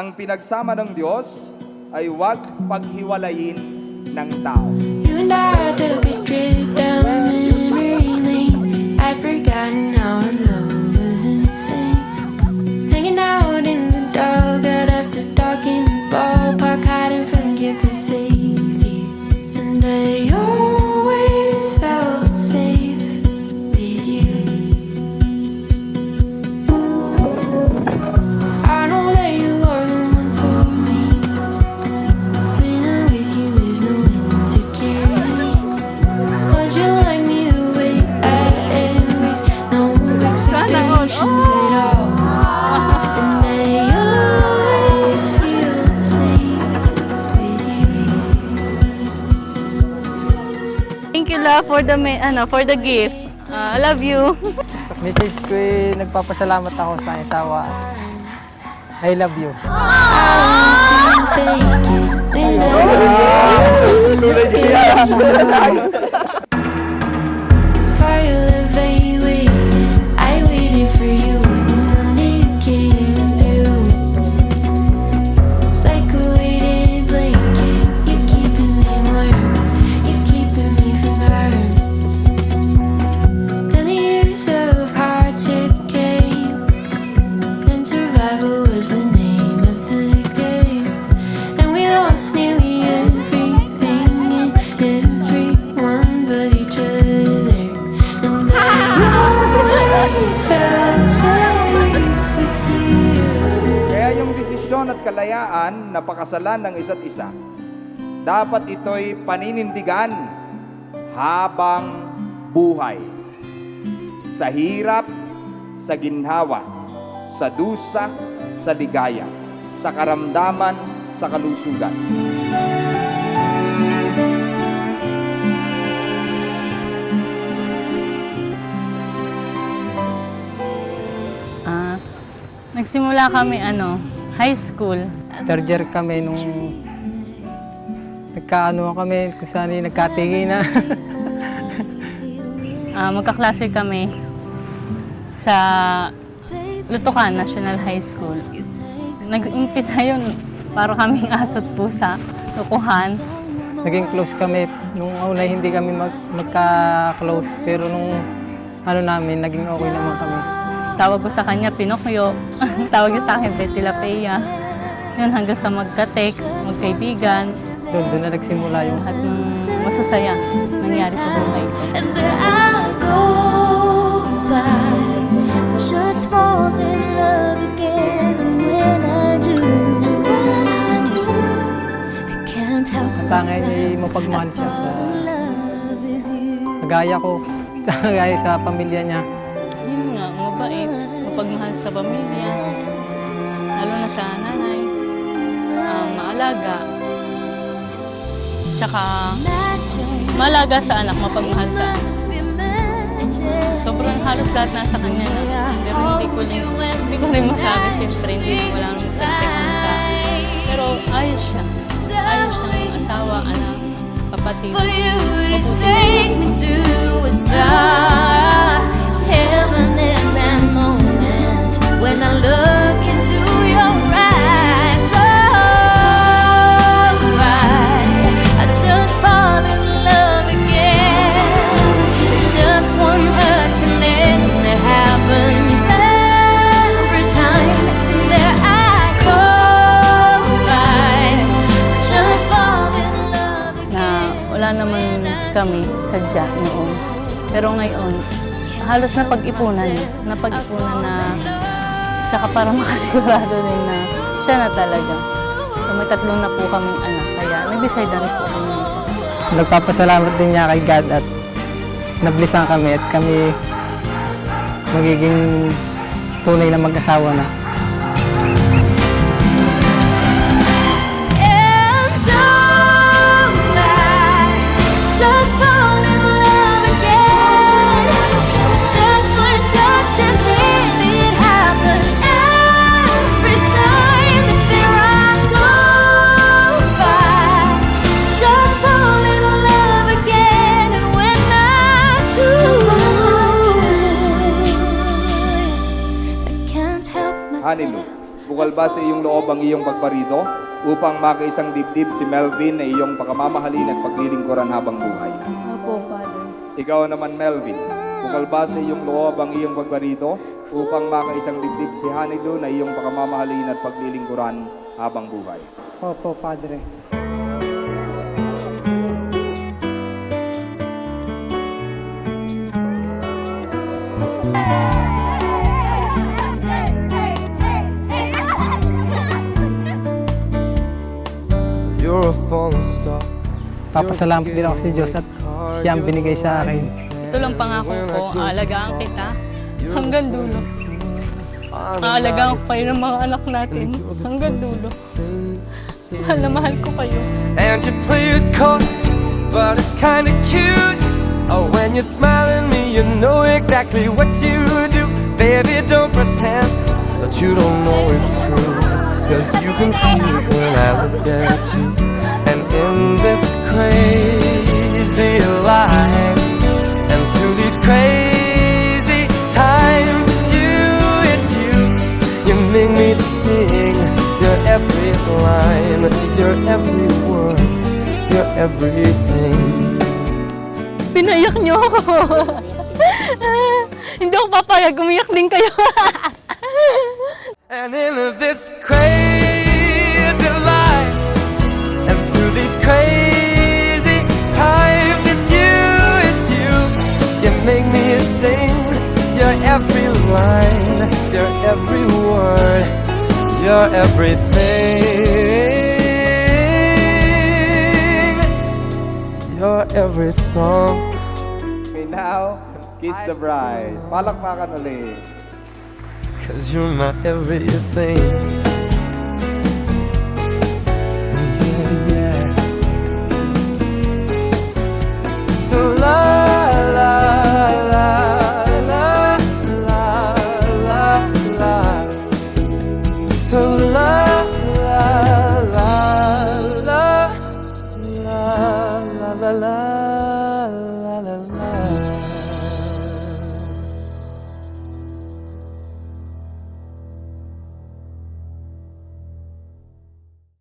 ang pinagsama ng Diyos ay huwag paghiwalayin ng tao. You and I took a trip down memory lane. I'd forgotten our love was insane. Hanging out in the dark, got after dark in the ballpark, hiding from give the safety. And I always felt safe with you. I know that you are the one for me. When I'm with you, there's no insecurity. 'Cause you like me the way I am, with no expectations at all. And I always feel safe with you. Thank you, love, for the for the gift. I love you. Message ko nagpapasalamat ako sa asawa. I love you. I'll fake it when I'm scared. Fire evacuated, I waited for you and it came through. Like a weighted blanket, you're keeping me warm, you're keeping me from harm. Then the years of hardship came, and survival was the name of the game. And we lost nearly everything and everyone but each other. And I always felt safe with you. Kaya yung desisyon at kalayaan na pakasalan ng isa't isa, dapat ito'y paninindigan habang buhay. Sa hirap, sa ginhawa, sa dusa, sa ligaya, sa karamdaman, sa kalusugan. Nagsimula kami high school. Third year kami nung nagkaano kami, kung saan nagkatingin na. Magkaklase kami sa Lutukan National High School. Nag-umpisa yun, para kaming asot pusa, lukuhan. Naging close kami. Nung una hindi kami magka-close, pero nung namin, naging okay naman kami. Tawag ko sa kanya, Pinocchio. Tawag niya sa akin, Betty Lapea. Yun, hanggang sa magka-text, magkaibigan. Doon na nagsimula yung Lahat ng masasaya nangyari sa buhay ko. And then I'll go by, just fall in love again. And when I do, I can't help tangay myself. ay mapagmahal siya sa Fall in love with you. kagaya ko, kagaya sa pamilya niya. Yun nga, mabait, mapagmahal sa pamilya, lalo na sa nanay, maalaga, tsaka maalaga sa anak, mapagmahal sa anak. Sobrang halos lahat nasa kanya na, pero hindi ko rin masabi, syempre, hindi wala nang perfect na. Pero ayos siya, ayos siyang asawa, anak, kapatid. For you to take me to a star, heaven in that moment when I look into your eyes. Oh, I just fall in love again. Just one touch and then it happens every time that I call by. Just fall in love again. Na wala naman kami sadya noon. Pero ngayon, halos napag-ipunan na tsaka para makasigurado din na siya na talaga. So may tatlong na po kaming anak, kaya nag-decide na rin po kami. Nagpapasalamat din niya kay God at nablisan kami at kami magiging tunay na mag-asawa na. And don't I just fall in love again? Just one touch and then it happens every time that I go by. Just fall in love again, and when I do, I can't help myself. Hallelujah. Bukal ba sa iyong loob ang iyong pagparito upang makaisang dibdib si Melvin na iyong pakamamahalin at paglilingkuran habang buhay? Opo, Father. Ikaw naman, Melvin, bukal ba sa iyong loob ang iyong pagparito upang makaisang dibdib si Hanilu na iyong pakamamahalin at paglilingkuran habang buhay? Opo, Padre. You're a falling star. Papasalamat din ako sa Diyos at siya ang binigay sa akin. Ito lang pangako ko, aalagaan kita hanggang dulo. Aalagaan ko kayo ng mga anak natin hanggang dulo. Mahal na mahal ko kayo. And you play it coy, but it's kinda cute. Oh, when you smile at me, you know exactly what you do. Baby, don't pretend that you don't know it's true. 'Cause you can see it when I look at you. And in this crazy life, and through these crazy times, it's you. You make me sing your every line, your every word, your everything. Pinayak niyo ako. Hindi ako papayag, umiyak din kayo. And in this crazy life, and through these crazy times, it's you. You make me sing your every line, your every word, your everything, your every song. Okay, now, kiss the bride. Palakpakan ulit. 'Cause you're my everything.